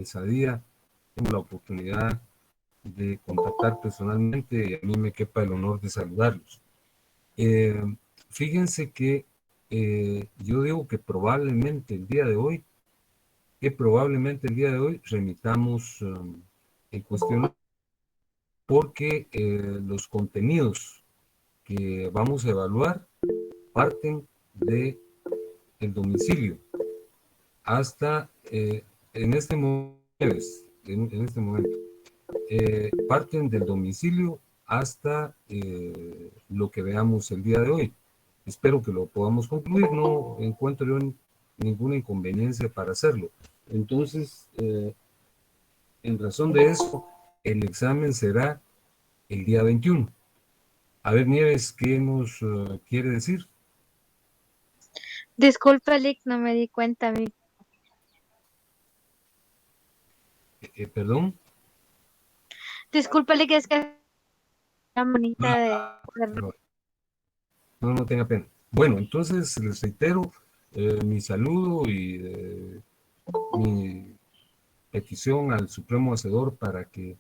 esa día, tengo la oportunidad de contactar personalmente y a mí me quepa el honor de saludarlos. Eh, Fíjense que yo digo que probablemente el día de hoy, remitamos el cuestionario porque los contenidos que vamos a evaluar parten de el domicilio hasta en este momento, en este momento parten del domicilio hasta lo que veamos el día de hoy. Espero que lo podamos concluir, no encuentro yo ninguna inconveniencia para hacerlo. Entonces, en razón de eso, el examen será el día 21. A ver, Nieves, ¿qué nos quiere decir? Disculpe, Lick, no me di cuenta. Perdón. Disculpe, Lick, es que la monita No, no tenga pena. Bueno, entonces les reitero mi saludo y mi petición al Supremo Hacedor para que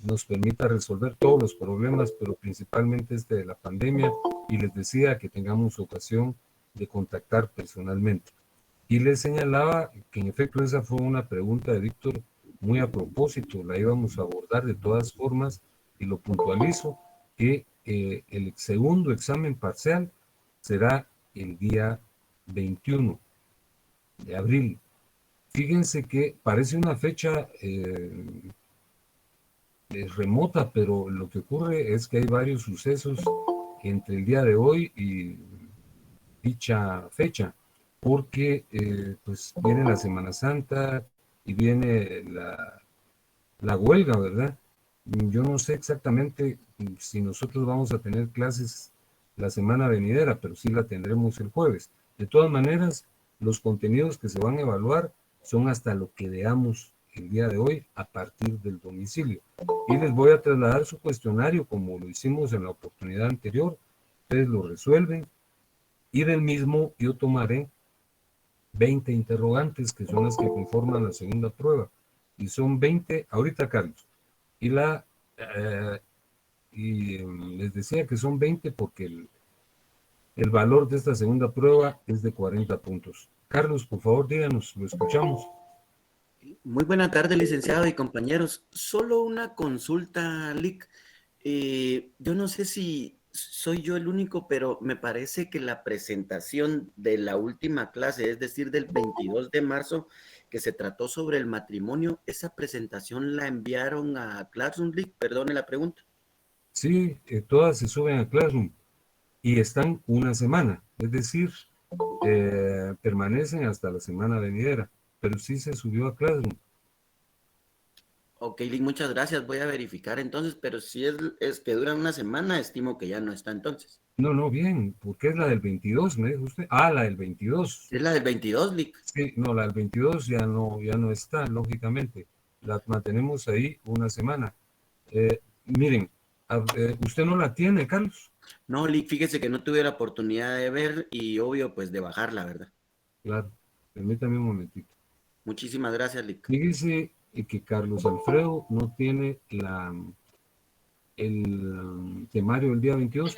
nos permita resolver todos los problemas, pero principalmente este de la pandemia, y les decía que tengamos ocasión de contactar personalmente. Y les señalaba que en efecto esa fue una pregunta de Víctor muy a propósito, la íbamos a abordar de todas formas y lo puntualizo, que el segundo examen parcial será el día 21 de abril. Fíjense que parece una fecha remota, pero lo que ocurre es que hay varios sucesos entre el día de hoy y dicha fecha, porque pues viene la Semana Santa y viene la huelga, ¿verdad? Yo no sé exactamente si nosotros vamos a tener clases la semana venidera, pero sí la tendremos el jueves. De todas maneras, los contenidos que se van a evaluar son hasta lo que veamos el día de hoy a partir del domicilio. Y les voy a trasladar su cuestionario como lo hicimos en la oportunidad anterior. Ustedes lo resuelven y del mismo yo tomaré 20 interrogantes que son las que conforman la segunda prueba. Y son 20, ahorita Carlos, y les decía que son 20 porque el valor de esta segunda prueba es de 40 puntos. Carlos, por favor, díganos, lo escuchamos. Muy buena tarde, licenciado y compañeros. Solo una consulta, Lick. Yo no sé si soy yo el único, pero me parece que la presentación de la última clase, es decir, del 22 de marzo, que se trató sobre el matrimonio, esa presentación la enviaron a Classroom, Lick. Perdone la pregunta. Sí, todas se suben a Classroom y están una semana, es decir, permanecen hasta la semana venidera, pero sí se subió a Classroom. Ok, Lick, muchas gracias. Voy a verificar entonces, pero si es que duran una semana, estimo que ya no está entonces. No, bien, porque es la del 22, me dijo usted. Ah, la del 22. Es la del 22, Lick. Sí, no, la del 22 ya no está, lógicamente. La mantenemos ahí una semana. Miren, ¿usted no la tiene, Carlos? No, Lick, fíjese que no tuve la oportunidad de ver y obvio, pues de bajarla, ¿verdad? Claro, permítame un momentito. Muchísimas gracias, Lick. Fíjese que Carlos Alfredo no tiene el temario del día 22.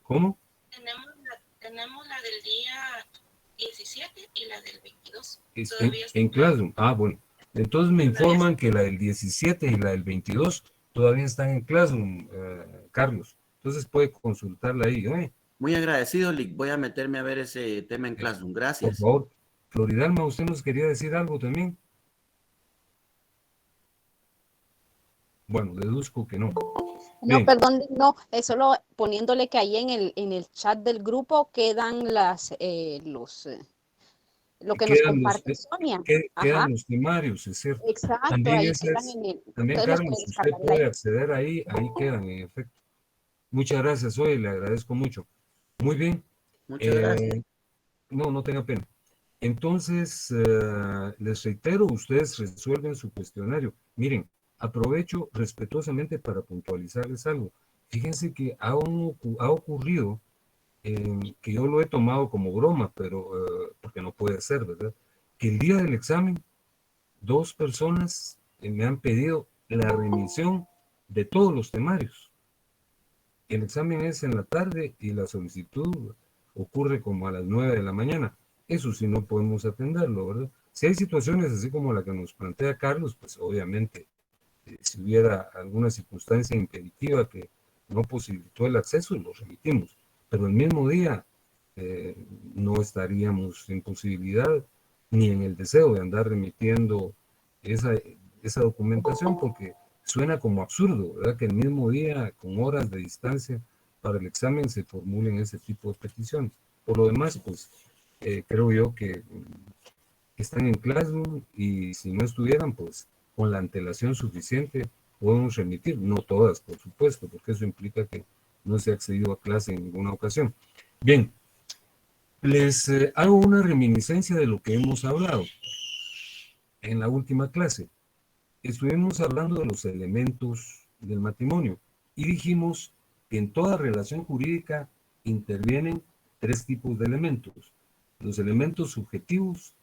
¿Cómo? Tenemos la del día 17 y la del 22. En Classroom. Ah, bueno. Entonces me informan que la del 17 y la del 22 todavía están en Classroom, Carlos. Entonces puede consultarla ahí, ¿eh? Muy agradecido, Lick. Voy a meterme a ver ese tema en Classroom. Por Gracias. favor. Floridalma, ¿usted nos quería decir algo también? Bueno, deduzco que no. No, Bien. perdón, no, es solo poniéndole que ahí en el chat del grupo quedan lo que nos comparte Sonia. Quedan Ajá, los temarios, es cierto. exacto, También ahí ese quedan es, en el, también ustedes los Carlos, pueden si usted descargar de puede ahí. acceder ahí, ahí quedan, en efecto. Muchas gracias, hoy le agradezco mucho. Muy bien. Muchas gracias. Eh, no tenga pena. Entonces, les reitero, ustedes resuelven su cuestionario. Miren, aprovecho respetuosamente para puntualizarles algo. Fíjense que ha ocurrido, que yo lo he tomado como broma, pero porque no puede ser, ¿verdad? Que el día del examen 2 personas me han pedido la remisión de todos los temarios. El examen es en la tarde y la solicitud ocurre como a las 9 de la mañana. Eso sí no podemos atenderlo, ¿verdad? Si hay situaciones así como la que nos plantea Carlos, pues obviamente, si hubiera alguna circunstancia impeditiva que no posibilitó el acceso, lo remitimos. Pero el mismo día no estaríamos en posibilidad ni en el deseo de andar remitiendo esa documentación, porque suena como absurdo, ¿verdad? Que el mismo día, con horas de distancia para el examen, se formulen ese tipo de peticiones. Por lo demás, pues creo yo que están en Classroom y si no estuvieran, pues con la antelación suficiente podemos remitir, no todas, por supuesto, porque eso implica que no se ha accedido a clase en ninguna ocasión. Bien, les hago una reminiscencia de lo que hemos hablado en la última clase. Estuvimos hablando de los elementos del matrimonio y dijimos que en toda relación jurídica intervienen 3 tipos de elementos. Los elementos subjetivos,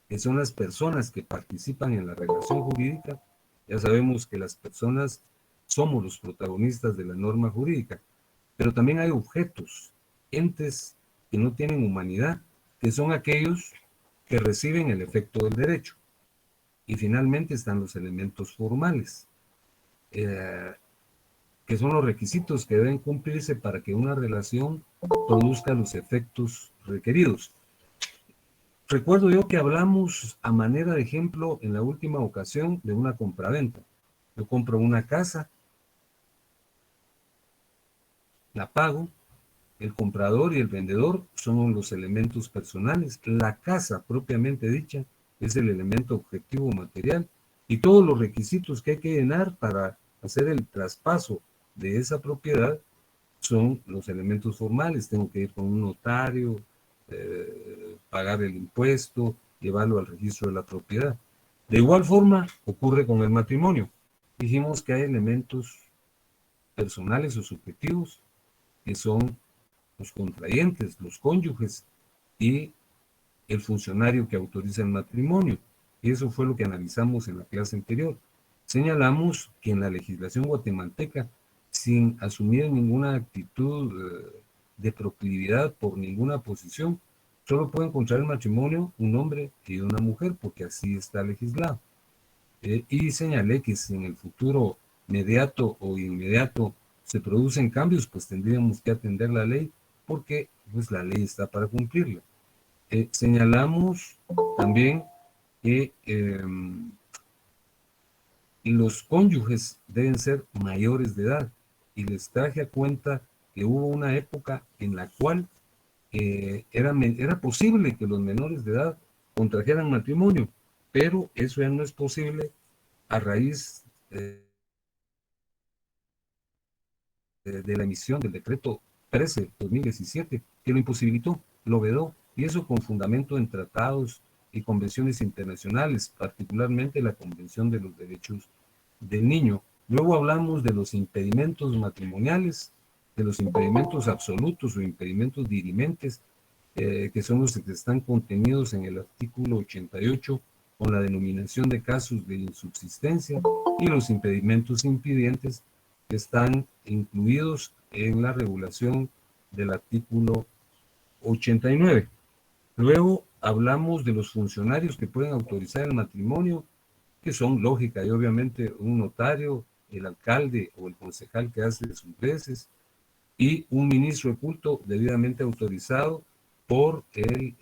que son las personas que participan en la relación jurídica. Ya sabemos que las personas somos los protagonistas de la norma jurídica, pero también hay objetos, entes que no tienen humanidad, que son aquellos que reciben el efecto del derecho. Y finalmente están los elementos formales, que son los requisitos que deben cumplirse para que una relación produzca los efectos requeridos. Recuerdo yo que hablamos a manera de ejemplo en la última ocasión de una compraventa. Yo compro una casa, la pago, el comprador y el vendedor son los elementos personales. La casa propiamente dicha es el elemento objetivo material y todos los requisitos que hay que llenar para hacer el traspaso de esa propiedad son los elementos formales. Tengo que ir con un notario, pagar el impuesto, llevarlo al registro de la propiedad. De igual forma ocurre con el matrimonio. Dijimos que hay elementos personales o subjetivos que son los contrayentes, los cónyuges y el funcionario que autoriza el matrimonio. Y eso fue lo que analizamos en la clase anterior. Señalamos que en la legislación guatemalteca, sin asumir ninguna actitud de proclividad por ninguna posición, solo puede encontrar el matrimonio un hombre y una mujer, porque así está legislado. Y señalé que si en el futuro mediato o inmediato se producen cambios, pues tendríamos que atender la ley, porque pues la ley está para cumplirla. Señalamos también que los cónyuges deben ser mayores de edad, y les traje a cuenta que hubo una época en la cual era posible que los menores de edad contrajeran matrimonio, pero eso ya no es posible a raíz de la emisión del decreto 13/2017, que lo imposibilitó, lo vedó, y eso con fundamento en tratados y convenciones internacionales, particularmente la Convención de los Derechos del Niño. Luego hablamos de los impedimentos matrimoniales, de los impedimentos absolutos o impedimentos dirimentes, que son los que están contenidos en el artículo 88 con la denominación de casos de insubsistencia, y los impedimentos impidientes que están incluidos en la regulación del artículo 89. Luego hablamos de los funcionarios que pueden autorizar el matrimonio, que son lógica y obviamente un notario, el alcalde o el concejal que hace sus veces, y un ministro de culto debidamente autorizado por el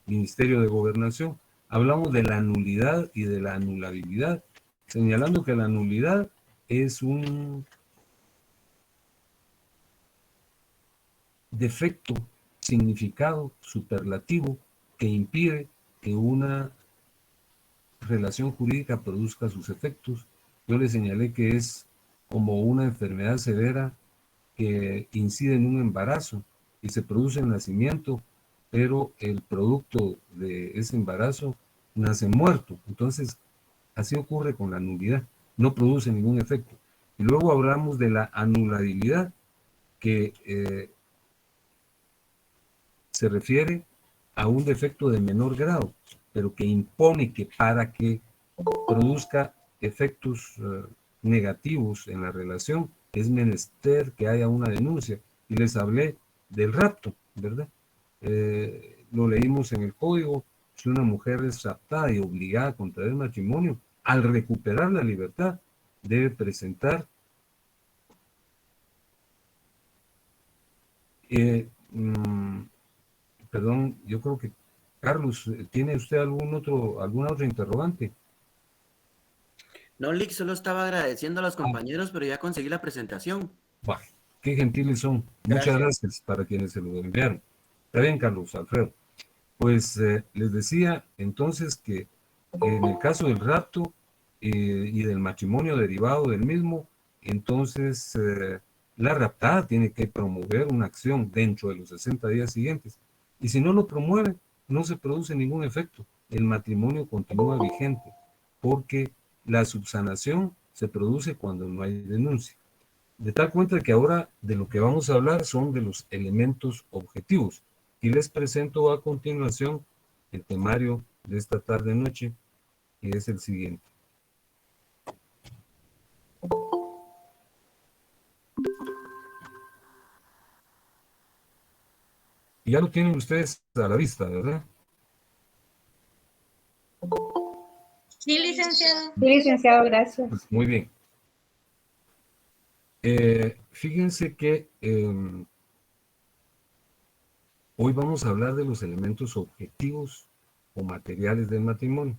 Ministerio de Gobernación. Hablamos de la nulidad y de la anulabilidad, señalando que la nulidad es un defecto, significado superlativo que impide que una relación jurídica produzca sus efectos. Yo le señalé que es como una enfermedad severa que incide en un embarazo y se produce el nacimiento, pero el producto de ese embarazo nace muerto. Entonces, así ocurre con la nulidad, no produce ningún efecto. Y luego hablamos de la anulabilidad, que se refiere a un defecto de menor grado, pero que impone que para que produzca efectos negativos en la relación, es menester que haya una denuncia. Y les hablé del rapto, ¿verdad? Lo leímos en el código. Si una mujer es raptada y obligada a contraer matrimonio, al recuperar la libertad, debe presentar perdón, yo creo que Carlos, ¿tiene usted alguna otra interrogante? No, Lick, solo estaba agradeciendo a los compañeros, pero ya conseguí la presentación. Bah, qué gentiles son. Muchas gracias para quienes se lo enviaron. Está bien, Carlos Alfredo. Pues les decía entonces que en el caso del rapto y del matrimonio derivado del mismo, entonces la raptada tiene que promover una acción dentro de los 60 días siguientes. Y si no lo promueve, no se produce ningún efecto. El matrimonio continúa vigente porque la subsanación se produce cuando no hay denuncia. De tal cuenta que ahora de lo que vamos a hablar son de los elementos objetivos. Y les presento a continuación el temario de esta tarde-noche, que es el siguiente. Y ya lo tienen ustedes a la vista, ¿verdad? Sí, licenciado. Sí, licenciado, gracias. Pues muy bien. Fíjense que hoy vamos a hablar de los elementos objetivos o materiales del matrimonio.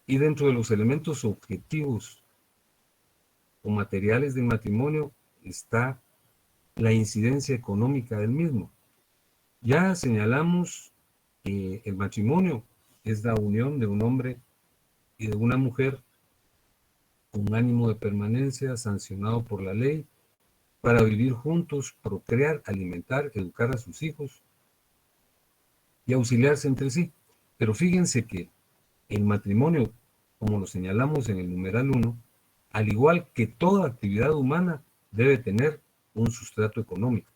Y dentro de los elementos objetivos o materiales del matrimonio está la incidencia económica del mismo. Ya señalamos que el matrimonio es la unión de un hombre y de una mujer con ánimo de permanencia sancionado por la ley para vivir juntos, procrear, alimentar, educar a sus hijos y auxiliarse entre sí. Pero fíjense que el matrimonio, como lo señalamos en el numeral 1, al igual que toda actividad humana, debe tener un sustrato económico.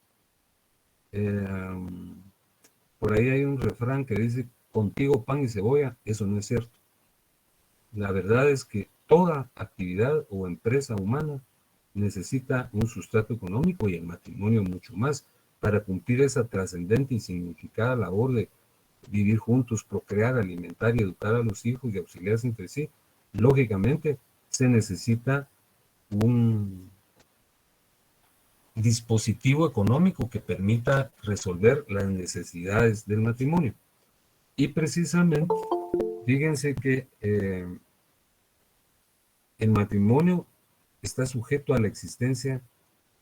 Por ahí hay un refrán que dice, contigo pan y cebolla. Eso no es cierto. La verdad es que toda actividad o empresa humana necesita un sustrato económico y el matrimonio mucho más para cumplir esa trascendente y significada labor de vivir juntos, procrear, alimentar y educar a los hijos y auxiliarse entre sí. Lógicamente se necesita un dispositivo económico que permita resolver las necesidades del matrimonio. Y precisamente, fíjense que el matrimonio está sujeto a la existencia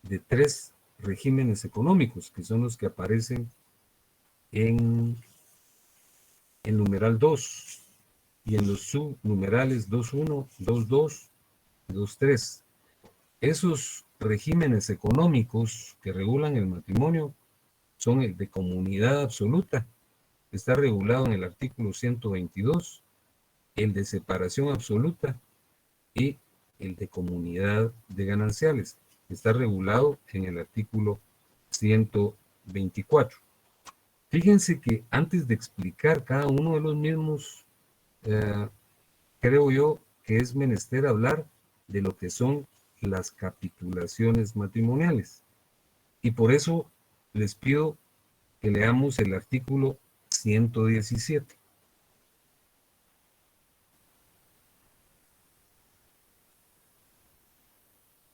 de 3 regímenes económicos, que son los que aparecen en el numeral 2 y en los subnumerales 2.1, 2.2 y 2.3. Esos regímenes económicos que regulan el matrimonio son el de comunidad absoluta, está regulado en el artículo 122, el de separación absoluta y el de comunidad de gananciales, está regulado en el artículo 124. Fíjense que antes de explicar cada uno de los mismos, creo yo que es menester hablar de lo que son las capitulaciones matrimoniales. Y por eso les pido que leamos el artículo 117.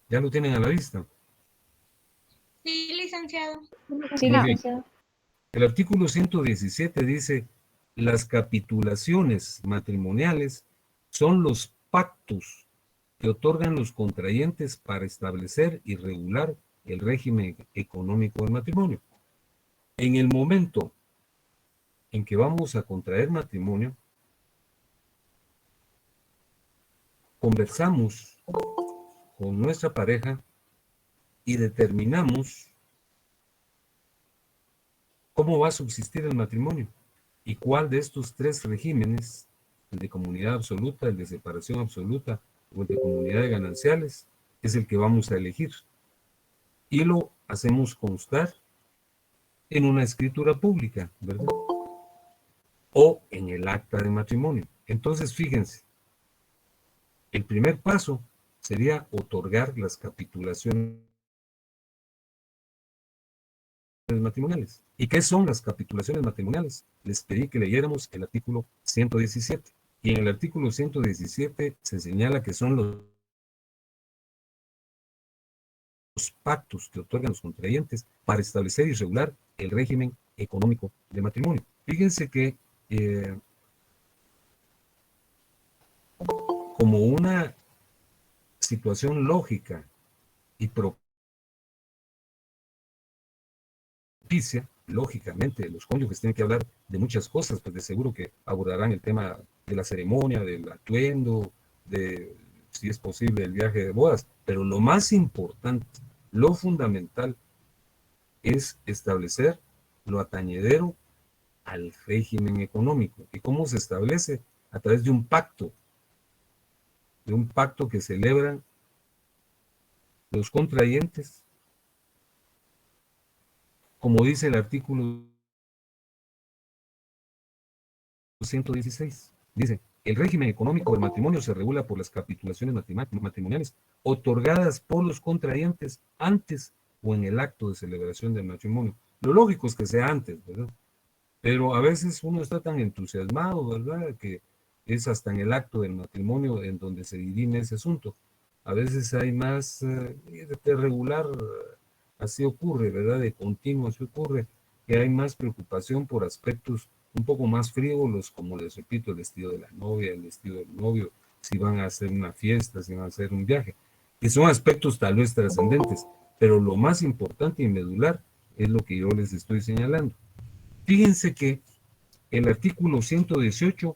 ¿Ya lo tienen a la vista? Sí, licenciado. Sí, Muy bien. licenciado. El artículo 117 dice, las capitulaciones matrimoniales son los pactos que otorgan los contrayentes para establecer y regular el régimen económico del matrimonio. En el momento en que vamos a contraer matrimonio, conversamos con nuestra pareja y determinamos cómo va a subsistir el matrimonio y cuál de estos 3 regímenes, el de comunidad absoluta, el de separación absoluta o el de comunidad de gananciales, es el que vamos a elegir. Y lo hacemos constar en una escritura pública, ¿verdad? o en el acta de matrimonio. Entonces, fíjense, el primer paso sería otorgar las capitulaciones matrimoniales. ¿Y qué son las capitulaciones matrimoniales? Les pedí que leyéramos el artículo 117. Y en el artículo 117 se señala que son los pactos que otorgan los contrayentes para establecer y regular el régimen económico de matrimonio. Fíjense que como una situación lógica y propicia, lógicamente, los cónyuges tienen que hablar de muchas cosas, pues de seguro que abordarán el tema de la ceremonia, del atuendo, de si es posible el viaje de bodas, pero lo más importante, lo fundamental, es establecer lo atañedero al régimen económico. ¿Y cómo se establece? A través de un pacto que celebran los contrayentes, como dice el artículo 116. Dice, el régimen económico del matrimonio se regula por las capitulaciones matrimoniales otorgadas por los contrayentes antes o en el acto de celebración del matrimonio. Lo lógico es que sea antes, ¿verdad? Pero a veces uno está tan entusiasmado, ¿verdad?, que es hasta en el acto del matrimonio en donde se dirime ese asunto. A veces hay más de regular, así ocurre, ¿verdad?, de continuo así ocurre, que hay más preocupación por aspectos un poco más frívolos, como les repito, el vestido de la novia, el vestido del novio, si van a hacer una fiesta, si van a hacer un viaje, que son aspectos tal vez trascendentes, pero lo más importante y medular es lo que yo les estoy señalando. Fíjense que el artículo 118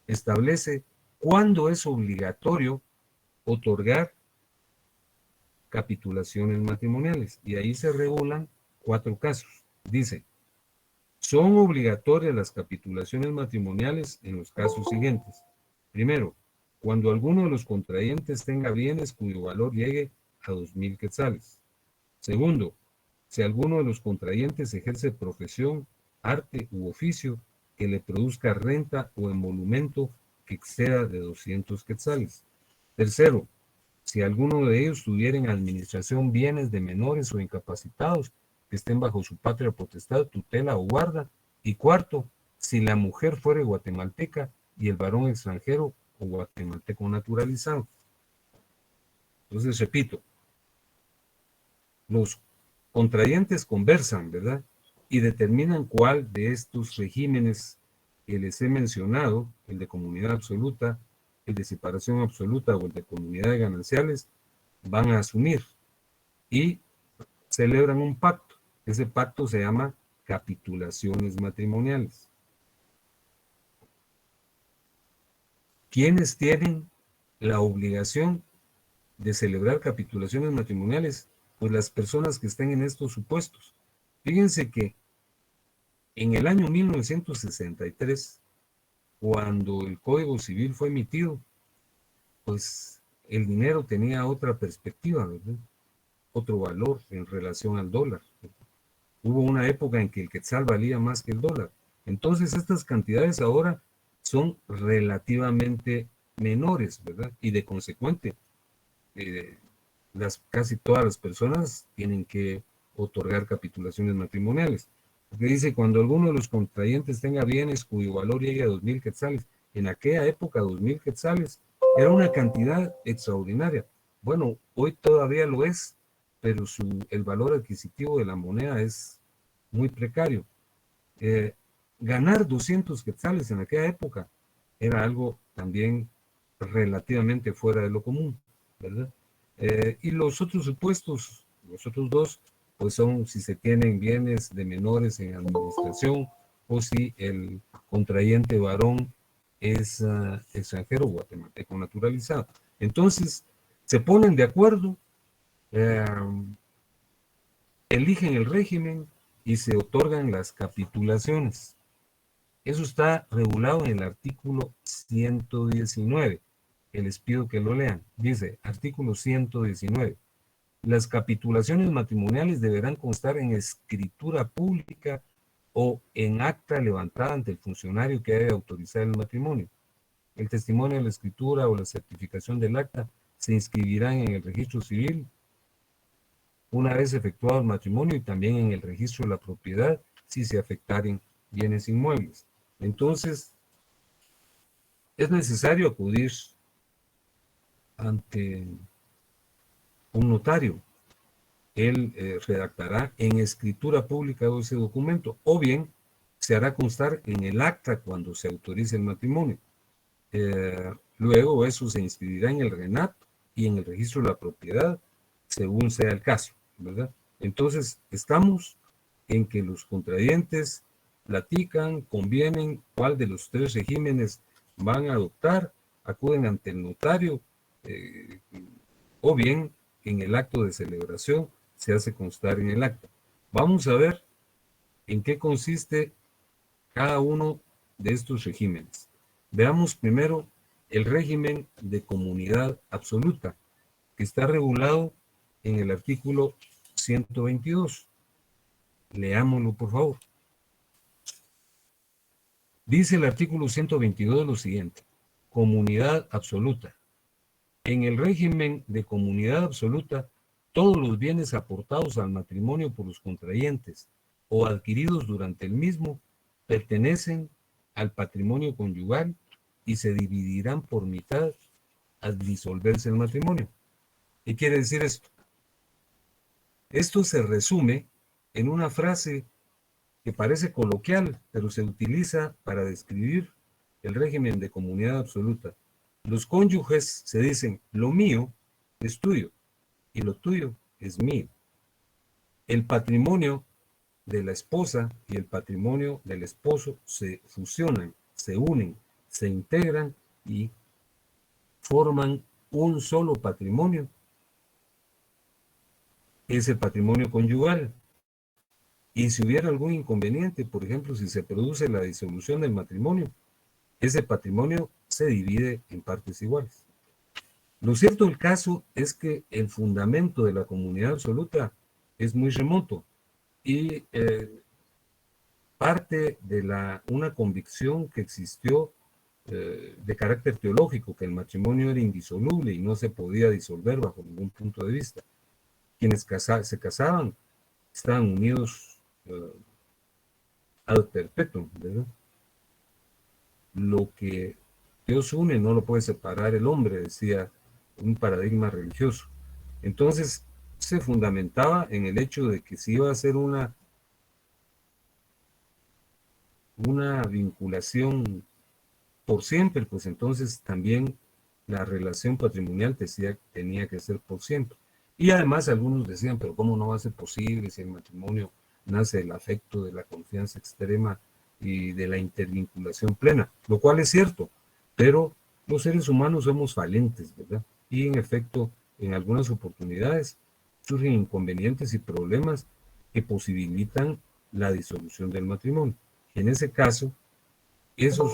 establece cuándo es obligatorio otorgar capitulaciones matrimoniales, y ahí se regulan 4 casos. Dice, son obligatorias las capitulaciones matrimoniales en los casos siguientes. Primero, cuando alguno de los contrayentes tenga bienes cuyo valor llegue a 2,000 quetzales. Segundo, si alguno de los contrayentes ejerce profesión, arte u oficio que le produzca renta o emolumento que exceda de 200 quetzales. Tercero, si alguno de ellos tuviera en administración bienes de menores o incapacitados que estén bajo su patria potestad, tutela o guarda. Y cuarto, si la mujer fuere guatemalteca y el varón extranjero o guatemalteco naturalizado. Entonces, repito, los contrayentes conversan, ¿verdad?, y determinan cuál de estos regímenes que les he mencionado, el de comunidad absoluta, el de separación absoluta o el de comunidad de gananciales, van a asumir y celebran un pacto. Ese pacto se llama capitulaciones matrimoniales. ¿Quiénes tienen la obligación de celebrar capitulaciones matrimoniales? Pues las personas que estén en estos supuestos. Fíjense que en el año 1963, cuando el Código Civil fue emitido, pues el dinero tenía otra perspectiva, ¿verdad?, otro valor en relación al dólar. Hubo una época en que el quetzal valía más que el dólar. Entonces estas cantidades ahora son relativamente menores, ¿verdad? Y de consecuente, casi todas las personas tienen que otorgar capitulaciones matrimoniales. Porque dice, cuando alguno de los contrayentes tenga bienes cuyo valor llegue a 2,000 quetzales, en aquella época 2,000 quetzales era una cantidad extraordinaria. Bueno, hoy todavía lo es, pero el valor adquisitivo de la moneda es muy precario. Ganar 200 quetzales en aquella época era algo también relativamente fuera de lo común, ¿verdad? Y los otros supuestos, los otros dos, pues son si se tienen bienes de menores en administración o si el contrayente varón es extranjero o guatemalteco naturalizado. Entonces, se ponen de acuerdo, eligen el régimen y se otorgan las capitulaciones. Eso está regulado en el artículo 119, que les pido que lo lean. Dice, artículo 119. Las capitulaciones matrimoniales deberán constar en escritura pública o en acta levantada ante el funcionario que debe autorizar el matrimonio. El testimonio de la escritura o la certificación del acta se inscribirán en el registro civil una vez efectuado el matrimonio y también en el registro de la propiedad si se afectaren bienes inmuebles. Entonces, es necesario acudir ante un notario. Él redactará en escritura pública ese documento, o bien se hará constar en el acta cuando se autorice el matrimonio. Luego eso se inscribirá en el RENAT y en el registro de la propiedad, según sea el caso, ¿verdad? Entonces, estamos en que los contrayentes platican, convienen cuál de los tres regímenes van a adoptar, acuden ante el notario, o bien en el acto de celebración se hace constar en el acta. Vamos a ver en qué consiste cada uno de estos regímenes. Veamos primero el régimen de comunidad absoluta, que está regulado en el artículo 122. Leámoslo, por favor. Dice el artículo 122 lo siguiente: comunidad absoluta. En el régimen de comunidad absoluta, todos los bienes aportados al matrimonio por los contrayentes o adquiridos durante el mismo pertenecen al patrimonio conyugal y se dividirán por mitad al disolverse el matrimonio. ¿Qué quiere decir esto? Esto se resume en una frase que parece coloquial, pero se utiliza para describir el régimen de comunidad absoluta. Los cónyuges se dicen: lo mío es tuyo y lo tuyo es mío. El patrimonio de la esposa y el patrimonio del esposo se fusionan, se unen, se integran y forman un solo patrimonio. Es el patrimonio conyugal. Y si hubiera algún inconveniente, por ejemplo, si se produce la disolución del matrimonio, ese patrimonio se divide en partes iguales. Lo cierto del caso es que el fundamento de la comunidad absoluta es muy remoto y parte de una convicción que existió de carácter teológico, que el matrimonio era indisoluble y no se podía disolver bajo ningún punto de vista. Quienes se casaban estaban unidos ad perpetuum, ¿verdad? Lo que Dios une no lo puede separar el hombre, decía un paradigma religioso. Entonces se fundamentaba en el hecho de que si iba a ser una vinculación por siempre, pues entonces también la relación patrimonial tenía que ser por siempre. Y además algunos decían: pero ¿cómo no va a ser posible si el matrimonio nace del afecto, de la confianza extrema y de la intervinculación plena? Lo cual es cierto, pero los seres humanos somos falentes, ¿verdad? Y en efecto, en algunas oportunidades surgen inconvenientes y problemas que posibilitan la disolución del matrimonio. En ese caso, esos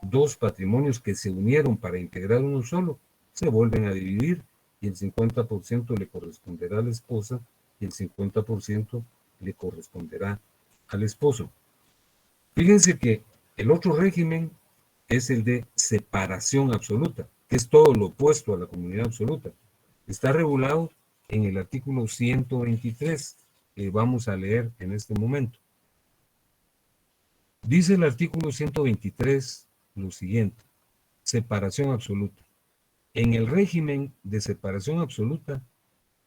dos patrimonios que se unieron para integrar uno solo se vuelven a dividir y el 50% le corresponderá a la esposa y el 50% le corresponderá al esposo. Fíjense que el otro régimen es el de separación absoluta, que es todo lo opuesto a la comunidad absoluta. Está regulado en el artículo 123, que vamos a leer en este momento. Dice el artículo 123 lo siguiente: separación absoluta. En el régimen de separación absoluta,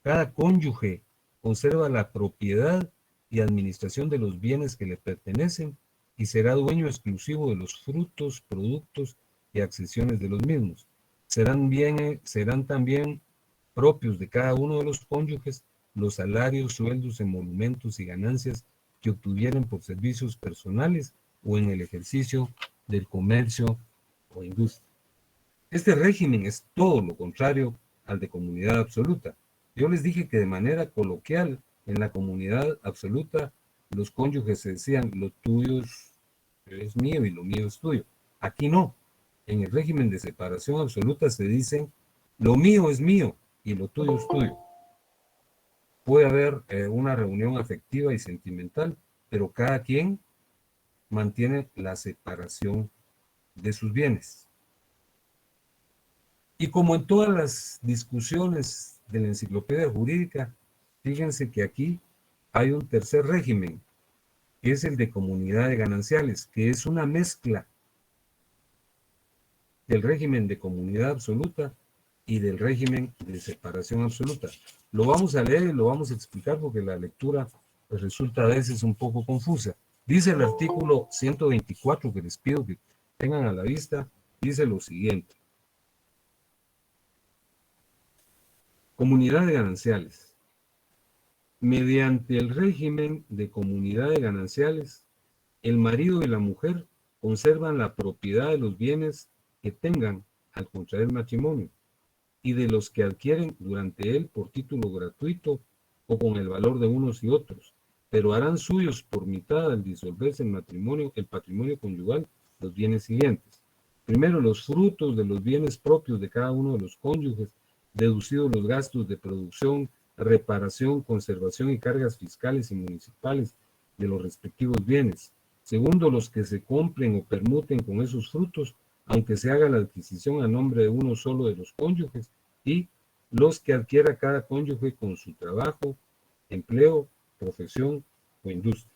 cada cónyuge conserva la propiedad y administración de los bienes que le pertenecen y será dueño exclusivo de los frutos, productos y accesiones de los mismos. Serán también propios de cada uno de los cónyuges los salarios, sueldos, emolumentos y ganancias que obtuvieren por servicios personales o en el ejercicio del comercio o industria. Este régimen es todo lo contrario al de comunidad absoluta. Yo les dije que de manera coloquial, en la comunidad absoluta, los cónyuges se decían: lo tuyo es mío y lo mío es tuyo. Aquí no. En el régimen de separación absoluta se dicen: lo mío es mío y lo tuyo es tuyo. Puede haber una reunión afectiva y sentimental, pero cada quien mantiene la separación de sus bienes. Y como en todas las discusiones de la enciclopedia jurídica, fíjense que aquí hay un tercer régimen, que es el de comunidad de gananciales, que es una mezcla del régimen de comunidad absoluta y del régimen de separación absoluta. Lo vamos a leer y lo vamos a explicar porque la lectura pues, resulta a veces un poco confusa. Dice el artículo 124, que les pido que tengan a la vista, dice lo siguiente. Comunidad de gananciales. Mediante el régimen de comunidad de gananciales, el marido y la mujer conservan la propiedad de los bienes que tengan al contraer matrimonio y de los que adquieren durante él por título gratuito o con el valor de unos y otros, pero harán suyos por mitad al disolverse el patrimonio conyugal, los bienes siguientes. Primero, los frutos de los bienes propios de cada uno de los cónyuges, deducidos los gastos de producción, reparación, conservación y cargas fiscales y municipales de los respectivos bienes. Segundo, los que se compren o permuten con esos frutos, aunque se haga la adquisición a nombre de uno solo de los cónyuges, y los que adquiera cada cónyuge con su trabajo, empleo, profesión o industria.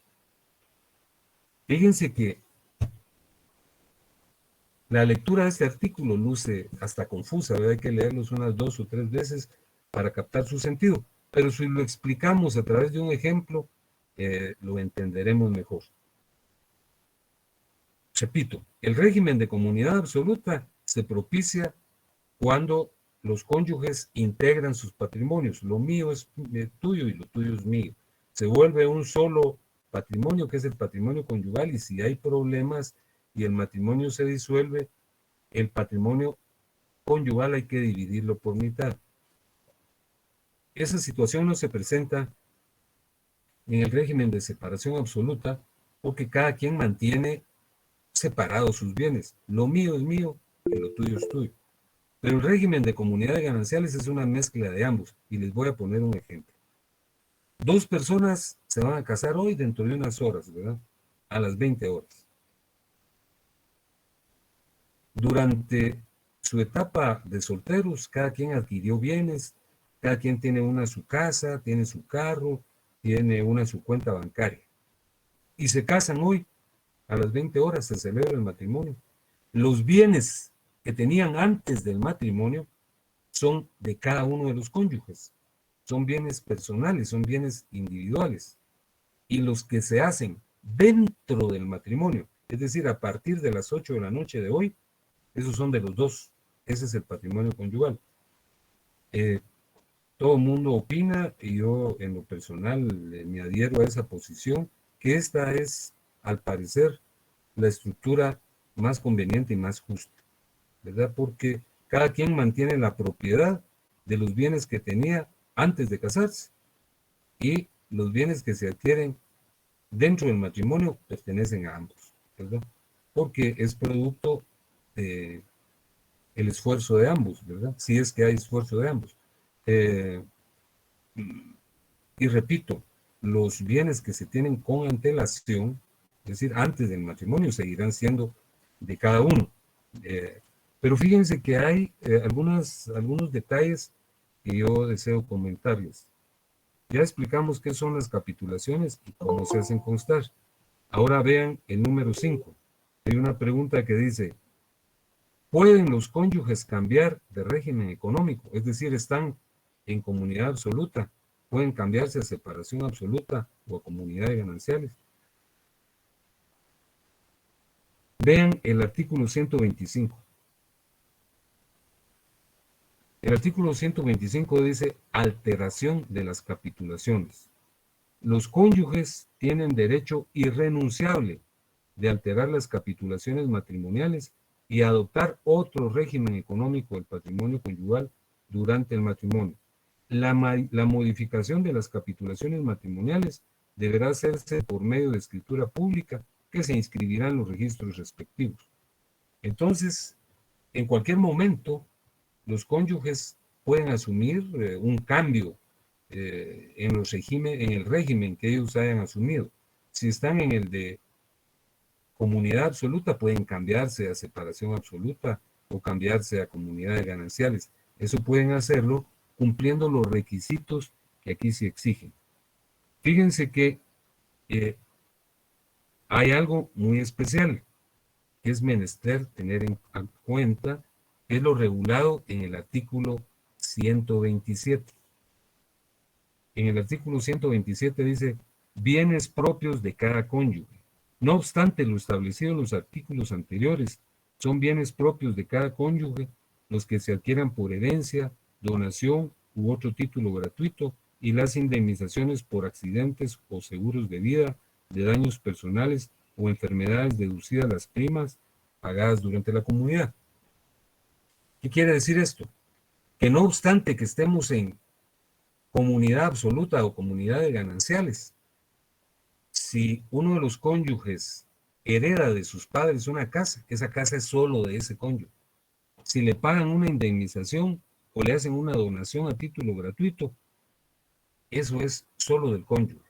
Fíjense que la lectura de este artículo luce hasta confusa, ¿verdad? Hay que leerlos unas 2 o 3 veces para captar su sentido, pero si lo explicamos a través de un ejemplo, lo entenderemos mejor. Repito, el régimen de comunidad absoluta se propicia cuando los cónyuges integran sus patrimonios. Lo mío es tuyo y lo tuyo es mío. Se vuelve un solo patrimonio, que es el patrimonio conyugal, y si hay problemas y el matrimonio se disuelve, el patrimonio conyugal hay que dividirlo por mitad. Esa situación no se presenta en el régimen de separación absoluta porque cada quien mantiene separados sus bienes. Lo mío es mío y lo tuyo es tuyo. Pero el régimen de comunidad de gananciales es una mezcla de ambos y les voy a poner un ejemplo. 2 personas se van a casar hoy dentro de unas horas, ¿verdad? A las 20 horas. Durante su etapa de solteros, cada quien adquirió bienes, cada quien tiene su casa, tiene su carro, tiene su cuenta bancaria. Y se casan hoy, a las 20 horas se celebra el matrimonio. Los bienes que tenían antes del matrimonio son de cada uno de los cónyuges. Son bienes personales, son bienes individuales. Y los que se hacen dentro del matrimonio, es decir, a partir de las 8 de la noche de hoy, esos son de los dos. Ese es el patrimonio conyugal. Todo el mundo opina, y yo en lo personal me adhiero a esa posición, que esta es, al parecer, la estructura más conveniente y más justa, ¿verdad? Porque cada quien mantiene la propiedad de los bienes que tenía antes de casarse y los bienes que se adquieren dentro del matrimonio pertenecen a ambos, ¿verdad? Porque es producto del esfuerzo de ambos, ¿verdad? Si es que hay esfuerzo de ambos. Y repito, los bienes que se tienen con antelación, es decir, antes del matrimonio, seguirán siendo de cada uno. Pero fíjense que hay algunos detalles que yo deseo comentarles. Ya explicamos qué son las capitulaciones y cómo se hacen constar. Ahora vean el número 5. Hay una pregunta que dice, ¿pueden los cónyuges cambiar de régimen económico? Es decir, están en comunidad absoluta, pueden cambiarse a separación absoluta o a comunidad de gananciales. Vean el artículo 125. El artículo 125 dice alteración de las capitulaciones. Los cónyuges tienen derecho irrenunciable de alterar las capitulaciones matrimoniales y adoptar otro régimen económico del patrimonio conyugal durante el matrimonio. La modificación de las capitulaciones matrimoniales deberá hacerse por medio de escritura pública que se inscribirá en los registros respectivos. Entonces, en cualquier momento, los cónyuges pueden asumir un cambio en el régimen que ellos hayan asumido. Si están en el de comunidad absoluta pueden cambiarse a separación absoluta o cambiarse a comunidades gananciales. Eso pueden hacerlo cumpliendo los requisitos que aquí se exigen. Fíjense que hay algo muy especial que es menester tener en cuenta, que es lo regulado en el artículo 127. En el artículo 127 dice, bienes propios de cada cónyuge. No obstante lo establecido en los artículos anteriores, son bienes propios de cada cónyuge los que se adquieran por herencia, donación u otro título gratuito y las indemnizaciones por accidentes o seguros de vida, de daños personales o enfermedades deducidas las primas pagadas durante la comunidad. ¿Qué quiere decir esto? Que no obstante que estemos en comunidad absoluta o comunidad de gananciales, si uno de los cónyuges hereda de sus padres una casa, esa casa es solo de ese cónyuge. Si le pagan una indemnización o le hacen una donación a título gratuito, eso es solo del cónyuge.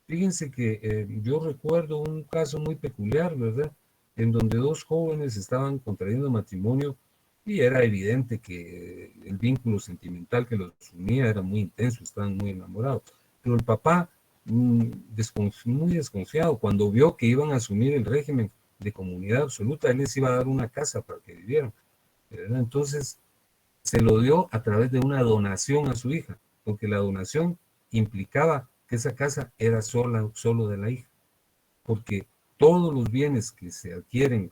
Fíjense que yo recuerdo un caso muy peculiar, ¿verdad? En donde dos jóvenes estaban contrayendo matrimonio y era evidente que el vínculo sentimental que los unía era muy intenso, estaban muy enamorados. Pero el papá, muy desconfiado, cuando vio que iban a asumir el régimen de comunidad absoluta, él les iba a dar una casa para que vivieran, ¿verdad? Entonces, se lo dio a través de una donación a su hija, porque la donación implicaba que esa casa era solo de la hija, porque todos los bienes que se adquieren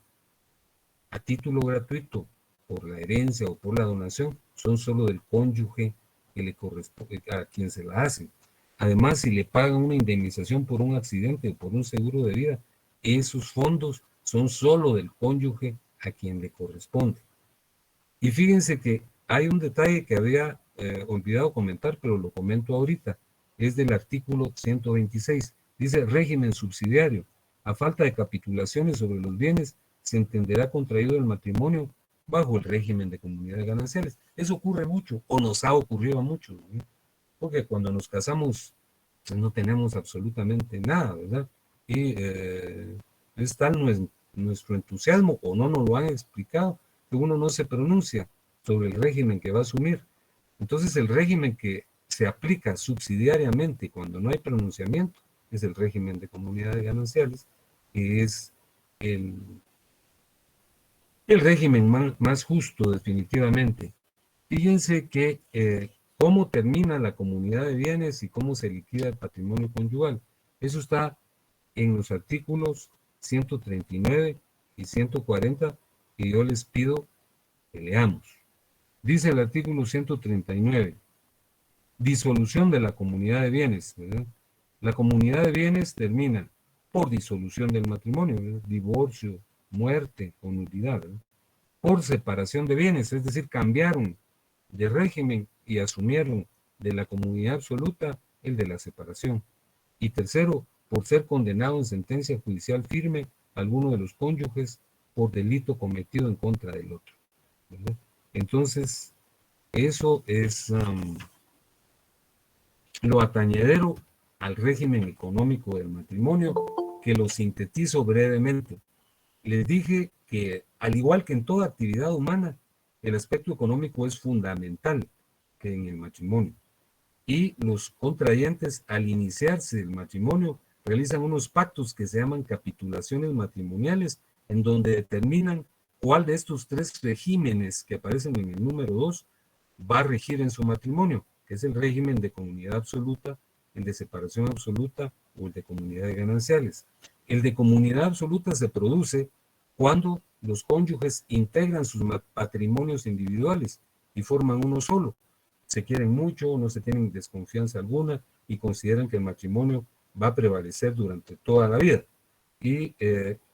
a título gratuito por la herencia o por la donación son solo del cónyuge que le corresponde a quien se la hacen. Además, si le pagan una indemnización por un accidente o por un seguro de vida, esos fondos son solo del cónyuge a quien le corresponde. Y fíjense que hay un detalle que había olvidado comentar, pero lo comento ahorita. Es del artículo 126. Dice régimen subsidiario. A falta de capitulaciones sobre los bienes, se entenderá contraído el matrimonio bajo el régimen de comunidades gananciales. Eso ocurre mucho, o nos ha ocurrido a muchos, ¿no? Porque cuando nos casamos, pues no tenemos absolutamente nada, ¿verdad? Y es tal nuestro entusiasmo, o no nos lo han explicado, que uno no se pronuncia sobre el régimen que va a asumir. Entonces el régimen que se aplica subsidiariamente cuando no hay pronunciamiento es el régimen de comunidades gananciales, que es el régimen más justo definitivamente. Fíjense que cómo termina la comunidad de bienes y cómo se liquida el patrimonio conyugal. Eso está en los artículos 139 y 140 que yo les pido que leamos. Dice el artículo 139, disolución de la comunidad de bienes, ¿verdad? La comunidad de bienes termina por disolución del matrimonio, ¿verdad? Divorcio, muerte o nulidad, ¿verdad? Por separación de bienes, es decir, cambiaron de régimen y asumieron de la comunidad absoluta el de la separación. Y tercero, por ser condenado en sentencia judicial firme alguno de los cónyuges por delito cometido en contra del otro, ¿verdad? Entonces, eso es lo atañedero al régimen económico del matrimonio, que lo sintetizo brevemente. Les dije que, al igual que en toda actividad humana, el aspecto económico es fundamental que en el matrimonio. Y los contrayentes, al iniciarse el matrimonio, realizan unos pactos que se llaman capitulaciones matrimoniales, en donde determinan cuál de estos tres regímenes que aparecen en el número 2 va a regir en su matrimonio, que es el régimen de comunidad absoluta, el de separación absoluta o el de comunidades gananciales. El de comunidad absoluta se produce cuando los cónyuges integran sus patrimonios individuales y forman uno solo. Se quieren mucho, no se tienen desconfianza alguna y consideran que el matrimonio va a prevalecer durante toda la vida. Y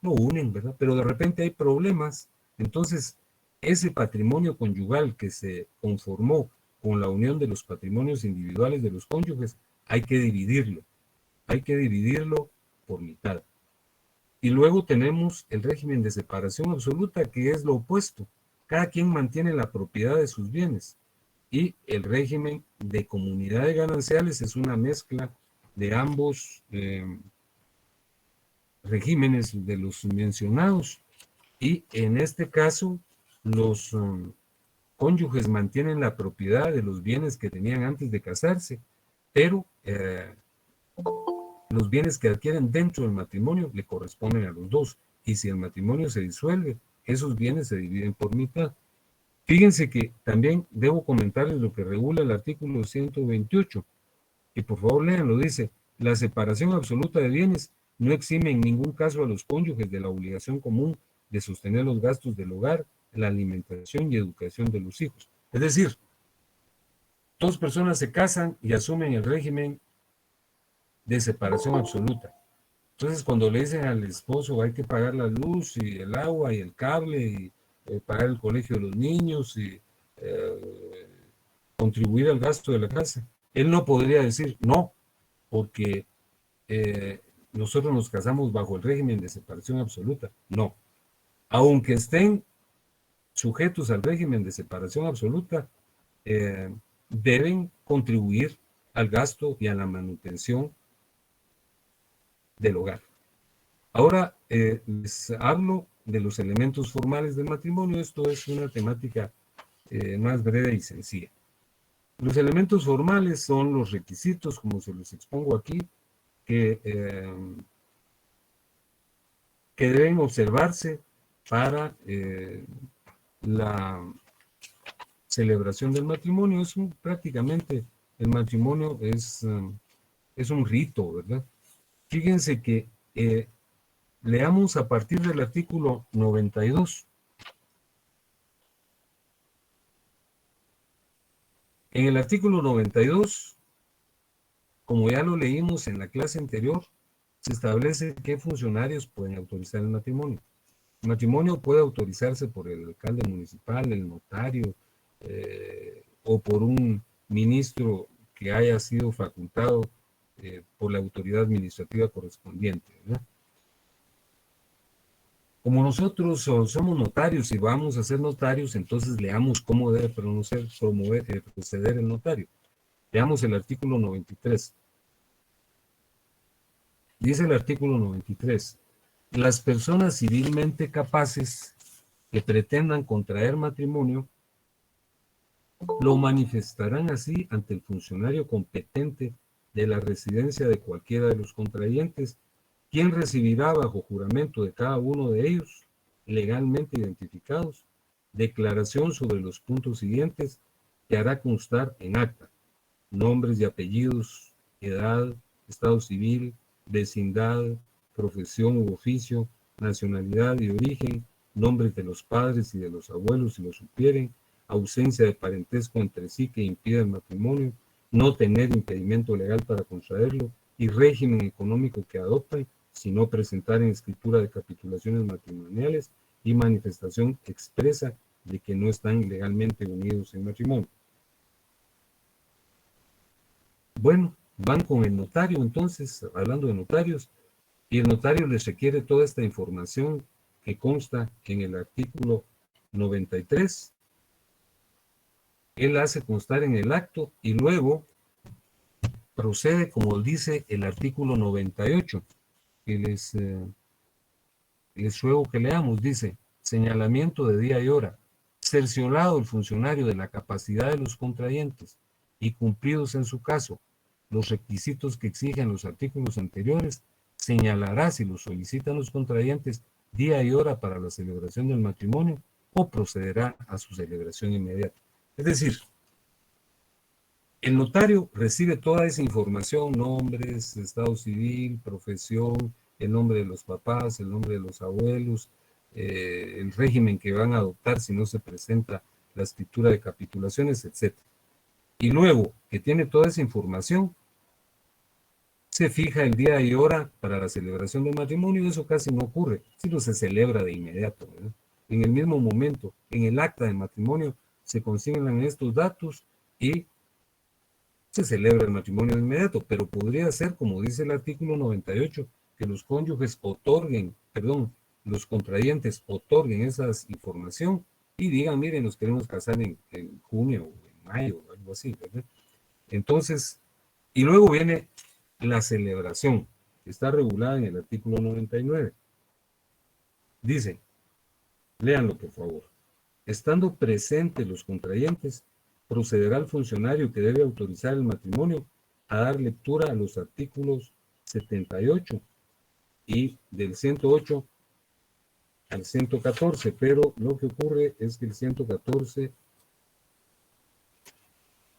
lo unen, ¿verdad? Pero de repente hay problemas. Entonces, ese patrimonio conyugal que se conformó con la unión de los patrimonios individuales de los cónyuges, hay que dividirlo. Hay que dividirlo por mitad. Y luego tenemos el régimen de separación absoluta, que es lo opuesto. Cada quien mantiene la propiedad de sus bienes. Y el régimen de comunidades gananciales es una mezcla de ambos regímenes de los mencionados, y en este caso los cónyuges mantienen la propiedad de los bienes que tenían antes de casarse, pero los bienes que adquieren dentro del matrimonio le corresponden a los dos, y si el matrimonio se disuelve, esos bienes se dividen por mitad. Fíjense que también debo comentarles lo que regula el artículo 128, y por favor léanlo. Dice: la separación absoluta de bienes no exime en ningún caso a los cónyuges de la obligación común de sostener los gastos del hogar, la alimentación y educación de los hijos. Es decir, dos personas se casan y asumen el régimen de separación absoluta. Entonces, cuando le dicen al esposo hay que pagar la luz y el agua y el cable y pagar el colegio de los niños y contribuir al gasto de la casa, él no podría decir no, porque nosotros nos casamos bajo el régimen de separación absoluta. No. Aunque estén sujetos al régimen de separación absoluta, deben contribuir al gasto y a la manutención del hogar. Ahora les hablo de los elementos formales del matrimonio. Esto es una temática más breve y sencilla. Los elementos formales son los requisitos, como se los expongo aquí, que deben observarse para la celebración del matrimonio. Prácticamente el matrimonio es un rito, ¿verdad? Fíjense que leamos a partir del artículo 92. En el artículo 92, como ya lo leímos en la clase anterior, se establece qué funcionarios pueden autorizar el matrimonio. El matrimonio puede autorizarse por el alcalde municipal, el notario, o por un ministro que haya sido facultado por la autoridad administrativa correspondiente, ¿verdad? Como nosotros somos notarios y vamos a ser notarios, entonces leamos cómo debe proceder el notario. Leamos el artículo 93. Dice el artículo 93: las personas civilmente capaces que pretendan contraer matrimonio lo manifestarán así ante el funcionario competente de la residencia de cualquiera de los contrayentes, quien recibirá bajo juramento de cada uno de ellos, legalmente identificados, declaración sobre los puntos siguientes que hará constar en acta: nombres y apellidos, edad, estado civil, vecindad, profesión u oficio, nacionalidad y origen, nombres de los padres y de los abuelos si lo supieren, ausencia de parentesco entre sí que impida el matrimonio, no tener impedimento legal para contraerlo, y régimen económico que adoptan si no presentaren escritura de capitulaciones matrimoniales y manifestación expresa de que no están legalmente unidos en matrimonio. Bueno, van con el notario, entonces, hablando de notarios, y el notario les requiere toda esta información que consta en el artículo 93. Él hace constar en el acto y luego procede, como dice el artículo 98, que les ruego que leamos. Dice: señalamiento de día y hora, cerciorado el funcionario de la capacidad de los contrayentes y cumplidos en su caso los requisitos que exigen los artículos anteriores, señalará, si lo solicitan los contrayentes, día y hora para la celebración del matrimonio o procederá a su celebración inmediata. Es decir, el notario recibe toda esa información: nombres, estado civil, profesión, el nombre de los papás, el nombre de los abuelos, el régimen que van a adoptar si no se presenta la escritura de capitulaciones, etc. Y luego que tiene toda esa información, se fija el día y hora para la celebración del matrimonio. Y eso casi no ocurre, sino se celebra de inmediato, ¿verdad? En el mismo momento, en el acta de matrimonio, se consignan estos datos y se celebra el matrimonio de inmediato. Pero podría ser, como dice el artículo 98, que los cónyuges los contrayentes otorguen esa información y digan: miren, nos queremos casar en junio o en mayo o algo así, ¿verdad? Entonces, y luego viene la celebración, está regulada en el artículo 99. Dice, léanlo por favor. Estando presentes los contrayentes, procederá el funcionario que debe autorizar el matrimonio a dar lectura a los artículos 78 y del 108 al 114, pero lo que ocurre es que el 114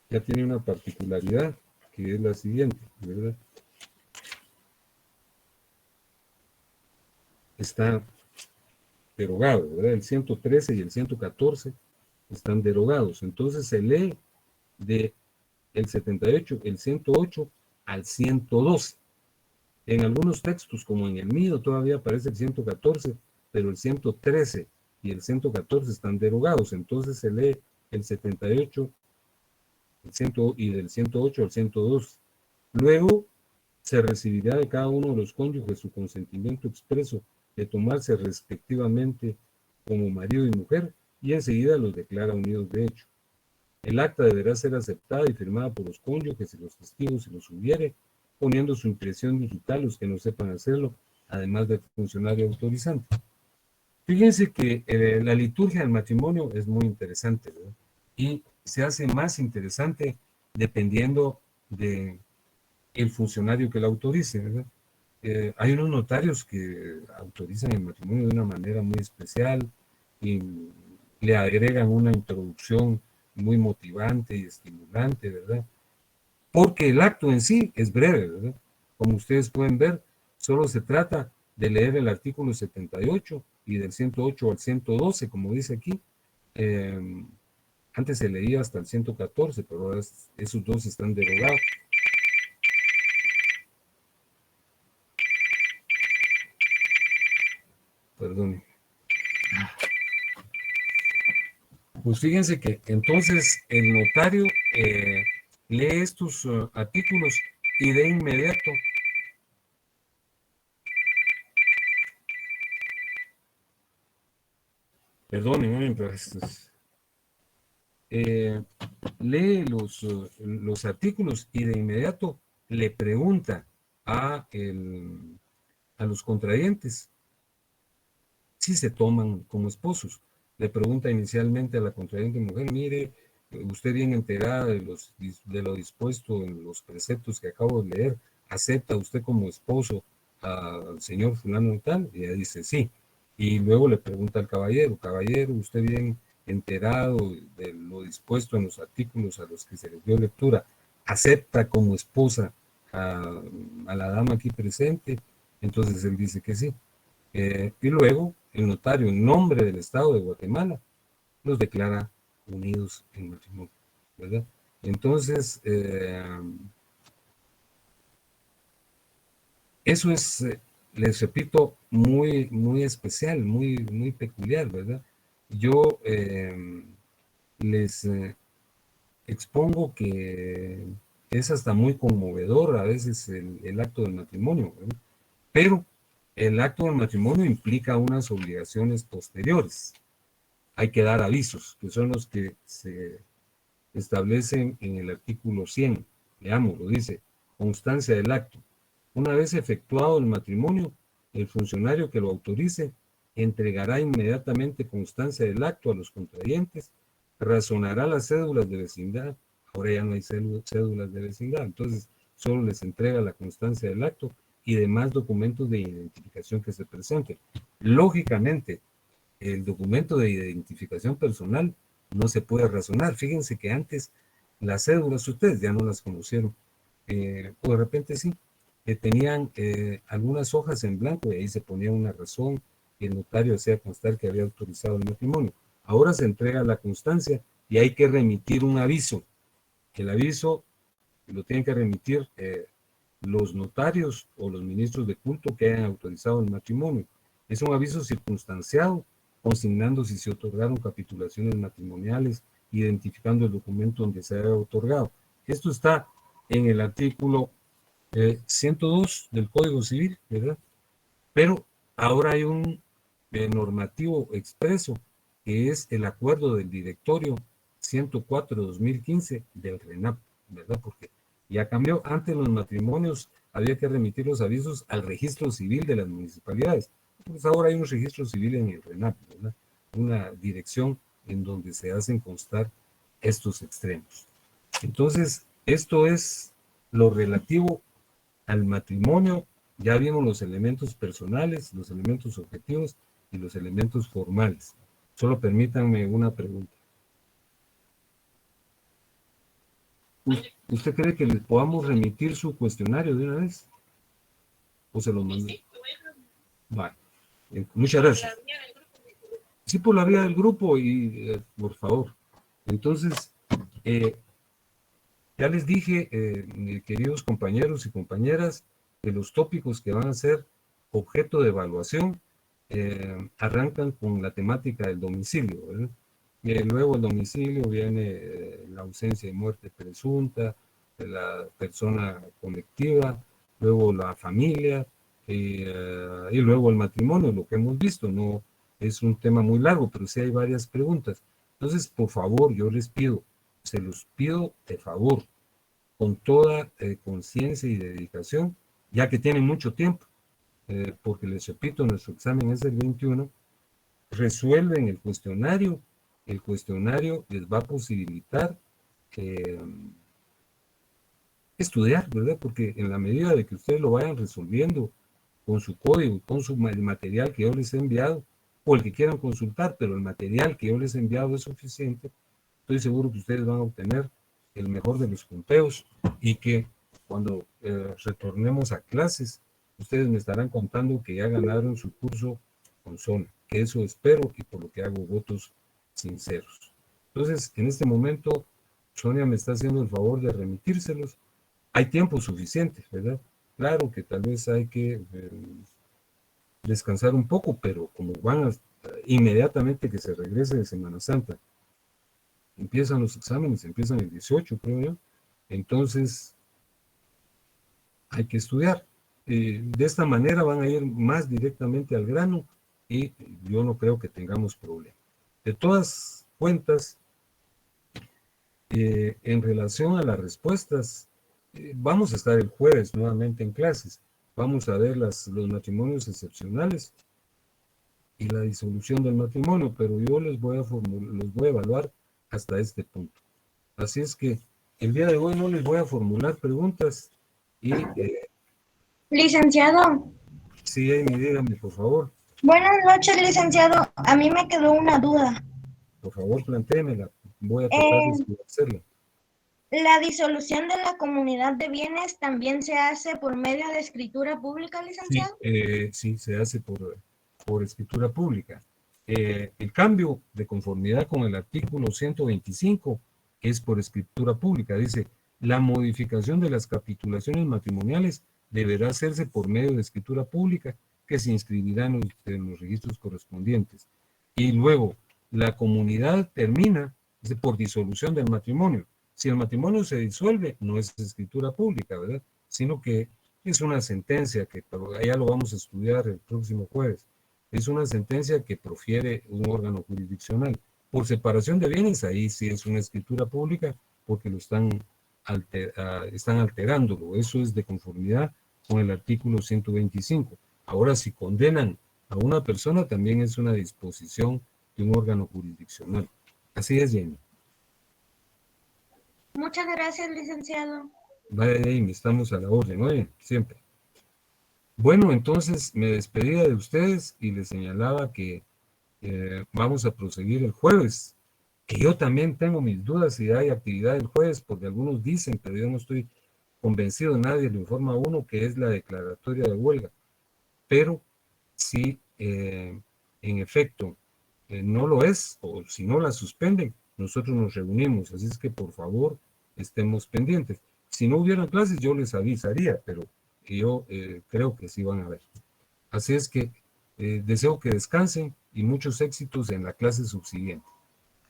ya tiene una particularidad, que es la siguiente, ¿verdad? Está derogado, ¿verdad? El 113 y el 114 están derogados. Entonces se lee de el 78, el 108 al 112. En algunos textos, como en el mío, todavía aparece el 114, pero el 113 y el 114 están derogados. Entonces se lee el 78 el 100, y del 108 al 102. Luego se recibirá de cada uno de los cónyuges su consentimiento expreso de tomarse respectivamente como marido y mujer, y enseguida los declara unidos de hecho. El acta deberá ser aceptada y firmada por los cónyuges y los testigos si los hubiere, poniendo su impresión digital los que no sepan hacerlo, además del funcionario autorizante. Fíjense que la liturgia del matrimonio es muy interesante, ¿verdad? Y se hace más interesante dependiendo de el funcionario que la autorice, ¿verdad? Hay unos notarios que autorizan el matrimonio de una manera muy especial y le agregan una introducción muy motivante y estimulante, ¿verdad? Porque el acto en sí es breve, ¿verdad? Como ustedes pueden ver, solo se trata de leer el artículo 78 y del 108 al 112, como dice aquí. Antes se leía hasta el 114, pero ahora esos dos están derogados. Perdón. Pues fíjense que entonces el notario lee estos artículos y de inmediato perdónenme, pero lee los artículos y de inmediato le pregunta a los contrayentes si se toman como esposos. Le pregunta inicialmente a la contrayente mujer, mire, usted bien enterada de lo dispuesto en los preceptos que acabo de leer, ¿acepta usted como esposo al señor fulano y tal? Y ella dice, sí. Y luego le pregunta al caballero, caballero, usted bien enterado de lo dispuesto en los artículos a los que se les dio lectura, ¿acepta como esposa a la dama aquí presente? Entonces él dice que sí. Y luego el notario, en nombre del Estado de Guatemala, los declara unidos en matrimonio, ¿verdad? Entonces, eso es, les repito, muy, muy especial, muy, muy peculiar, ¿verdad? Yo les expongo que es hasta muy conmovedor a veces el acto del matrimonio, ¿verdad? Pero el acto del matrimonio implica unas obligaciones posteriores. Hay que dar avisos, que son los que se establecen en el artículo 100. Leamos, lo dice, constancia del acto. Una vez efectuado el matrimonio, el funcionario que lo autorice entregará inmediatamente constancia del acto a los contrayentes, razonará las cédulas de vecindad. Ahora ya no hay cédulas de vecindad, entonces solo les entrega la constancia del acto y demás documentos de identificación que se presenten. Lógicamente, el documento de identificación personal no se puede razonar. Fíjense que antes las cédulas ustedes ya no las conocieron, o de repente sí, tenían algunas hojas en blanco y ahí se ponía una razón y el notario hacía constar que había autorizado el matrimonio. Ahora se entrega la constancia y hay que remitir un aviso. El aviso lo tienen que remitir los notarios o los ministros de culto que hayan autorizado el matrimonio. Es un aviso circunstanciado, consignando si se otorgaron capitulaciones matrimoniales, identificando el documento donde se haya otorgado. Esto está en el artículo 102 del Código Civil, ¿verdad? Pero ahora hay un normativo expreso que es el acuerdo del directorio 104 de 2015 del RENAP, ¿verdad? Porque ya cambió. Antes los matrimonios había que remitir los avisos al registro civil de las municipalidades. Pues ahora hay un registro civil en el RENAP, ¿verdad? Una dirección en donde se hacen constar estos extremos. Entonces, esto es lo relativo al matrimonio. Ya vimos los elementos personales, los elementos objetivos y los elementos formales. Solo permítanme una pregunta. ¿Usted cree que les podamos remitir su cuestionario de una vez? ¿O se lo mando? Vale. Muchas gracias. Sí, por la vía del grupo y por favor. Entonces, ya les dije, queridos compañeros y compañeras, que los tópicos que van a ser objeto de evaluación arrancan con la temática del domicilio, ¿verdad? Luego el domicilio viene la ausencia de muerte presunta, de la persona colectiva, luego la familia y luego el matrimonio, lo que hemos visto. No es un tema muy largo, pero sí hay varias preguntas. Entonces, por favor, yo les pido, se los pido de favor, con toda conciencia y dedicación, ya que tienen mucho tiempo, porque les repito, nuestro examen es el 21, resuelven el cuestionario les va a posibilitar estudiar, ¿verdad? Porque en la medida de que ustedes lo vayan resolviendo con su código, con el material que yo les he enviado, o el que quieran consultar, pero el material que yo les he enviado es suficiente, estoy seguro que ustedes van a obtener el mejor de los punteos y que cuando retornemos a clases, ustedes me estarán contando que ya ganaron su curso con zona, que eso espero y por lo que hago votos sinceros. Entonces, en este momento, Sonia me está haciendo el favor de remitírselos. Hay tiempo suficiente, ¿verdad? Claro que tal vez hay que descansar un poco, pero como van a, inmediatamente que se regrese de Semana Santa, empiezan los exámenes, empiezan el 18, creo yo, entonces hay que estudiar. De esta manera van a ir más directamente al grano y yo no creo que tengamos problema. De todas cuentas, en relación a las respuestas, vamos a estar el jueves nuevamente en clases. Vamos a ver los matrimonios excepcionales y la disolución del matrimonio, pero yo los voy a evaluar hasta este punto. Así es que el día de hoy no les voy a formular preguntas y... Licenciado. Sí, Amy, dígame, por favor. Buenas noches, licenciado. A mí me quedó una duda. Por favor, plantéemela. Voy a tratar de hacerla. ¿La disolución de la comunidad de bienes también se hace por medio de escritura pública, licenciado? Sí, se hace por escritura pública. El cambio de conformidad con el artículo 125 es por escritura pública. Dice, la modificación de las capitulaciones matrimoniales deberá hacerse por medio de escritura pública que se inscribirá en los registros correspondientes. Y luego, la comunidad termina por disolución del matrimonio. Si el matrimonio se disuelve, no es escritura pública, ¿verdad? Sino que es una sentencia que ya lo vamos a estudiar el próximo jueves. Es una sentencia que profiere un órgano jurisdiccional. Por separación de bienes, ahí sí es una escritura pública porque lo están alterándolo. Eso es de conformidad con el artículo 125. Ahora, si condenan a una persona, también es una disposición de un órgano jurisdiccional. Así es, Jenny. Muchas gracias, licenciado. Vale, Amy, estamos a la orden, oye, siempre. Bueno, entonces me despedía de ustedes y les señalaba que vamos a proseguir el jueves, que yo también tengo mis dudas si hay actividad el jueves, porque algunos dicen, pero yo no estoy convencido, nadie le informa a uno que es la declaratoria de huelga. Pero si en efecto no lo es, o si no la suspenden, nosotros nos reunimos, así es que por favor estemos pendientes. Si no hubieran clases yo les avisaría, pero yo creo que sí van a haber. Así es que deseo que descansen y muchos éxitos en la clase subsiguiente.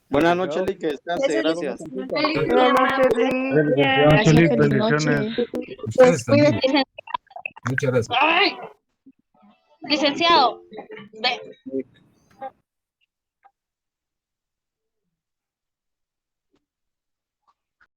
Buenas noches, Lick, que descanse, gracias. Buenas noches, Gracias, feliz noche. Ustedes también. Muchas gracias. Licenciado, ve.